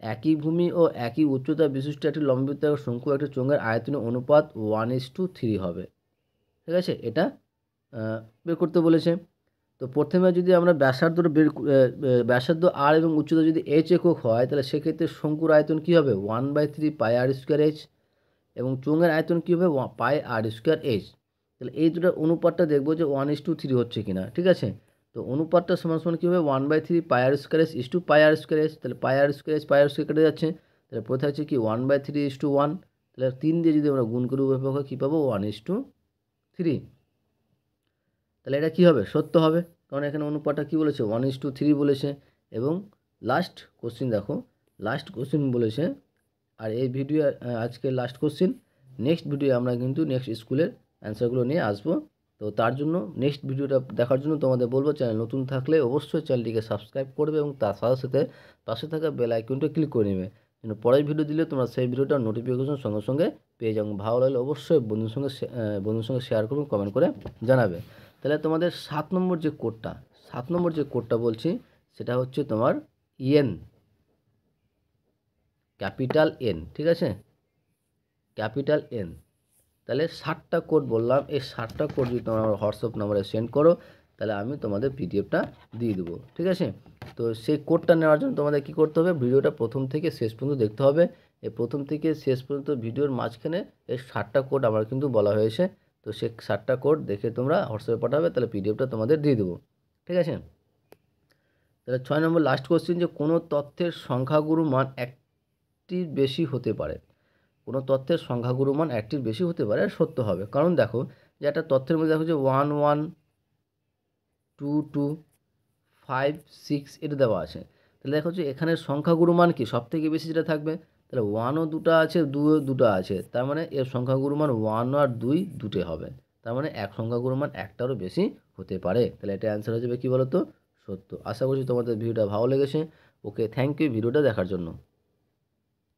একই ভূমি ও একই উচ্চতা বিশিষ্ট একটি লম্বাবৃত্তাকার শঙ্কু ও একটি চোঙের আয়তনের অনুপাত 1:3 হবে, ঠিক আছে। এটা বের করতে বলেছে। তো প্রথমে যদি আমরা ব্যাসার্ধ আর এবং উচ্চতা যদি h একক হয়, তাহলে সেক্ষেত্রে শঙ্কুর আয়তন কী হবে 1/3 পাই আর স্কোয়ার h, এবং চোঙের আয়তন কী হবে পাই আর স্কোয়ার h। তাহলে এই দুটোর অনুপাতটা দেখবো যে 1:3 হচ্ছে কিনা, ঠিক আছে। তো অনুপাতটা সমান সমান কী হবে 1/3 পাই আর square h is to pi R square h। তাহলে পাই আর স্কোয়ার কেটে যাচ্ছে, তাহলে প্রথমে হচ্ছে কি 1/3 ইস টু 1। তাহলে 3 দিয়ে যদি আমরা গুণ করি উভয় পক্ষে কী পাবো 1:3। তাহলে এটা কী হবে, সত্য হবে, কারণ এখানে অনুপাতটা কী বলেছে 1:3 বলেছে। এবং লাস্ট কোশ্চিন দেখো, লাস্ট কোশ্চিন বলেছে, আর এই ভিডিও আজকে লাস্ট কোশ্চিন। নেক্সট ভিডিও আমরা কিন্তু নেক্সট স্কুলের অ্যান্সারগুলো নিয়ে আসবো। তো তার জন্য নেক্সট ভিডিওটা দেখার জন্য তোমাদের বলবো, চ্যানেল নতুন থাকলে অবশ্যই চ্যানেলটিকে সাবস্ক্রাইব করবে এবং তার সাথে সাথে পাশে থাকা বেল আইকনটা ক্লিক করে নেবে, যেন পরের ভিডিও দিলে তোমরা সেই ভিডিওটার নোটিফিকেশন সঙ্গে সঙ্গে পেয়ে যাও। ভালো লাগলে অবশ্যই বন্ধুর সঙ্গে শেয়ার করুন, কমেন্ট করে জানাবে। তাহলে তোমাদের 7 নম্বর যে কোডটা বলছি সেটা হচ্ছে তোমার এন, ক্যাপিটাল এন, ঠিক আছে, ক্যাপিটাল এন। তাহলে 7টা কোড বললাম, এই 7টা কোড যদি তোমরা আমার হোয়াটসঅ্যাপ নাম্বারে সেন্ড করো, তাহলে আমি তোমাদের পিডিএফটা দিয়ে দেবো, ঠিক আছে। তো সেই কোডটা নেওয়ার জন্য তোমাদের কী করতে হবে, ভিডিওটা প্রথম থেকে শেষ পর্যন্ত দেখতে হবে। এই প্রথম থেকে শেষ পর্যন্ত ভিডিওর মাঝখানে এই 7টা কোড আমার কিন্তু বলা হয়েছে। তো সেই 7টা কোড দেখে তোমরা হোয়াটসঅ্যাপে পাঠাবে, তাহলে পিডিএফটা তোমাদের দিয়ে দেবো, ঠিক আছে। তাহলে 6 নম্বর লাস্ট কোশ্চেন, যে কোনো তথ্যের সংখ্যাগুরু মান একটির বেশি হতে পারে। কোনো তথ্যের সংখ্যাগুরু মান একটির বেশি হতে পারে, সত্য হবে। কারণ দেখো যে একটা তথ্যের মধ্যে দেখো যে 1 1 2 2 5 6 এটা দেওয়া আছে। তাহলে দেখো যে এখানে সংখ্যাগুরু মান কি সব থেকে বেশি যেটা থাকবে, তাহলে 1ও দুটো আছে, 2ও দুটো আছে, তার মানে এর সংখ্যাগুরু মান 1 আর 2 দুটো হবে। তার মানে এক সংখ্যাগুরু মান একটারও বেশি হতে পারে। তাহলে এটা অ্যান্সার হয়ে যাবে কী বলো তো, সত্য। আশা করছি তোমাদের ভিডিওটা ভালো লেগেছে। ওকে, থ্যাংক ইউ ভিডিওটা দেখার জন্য।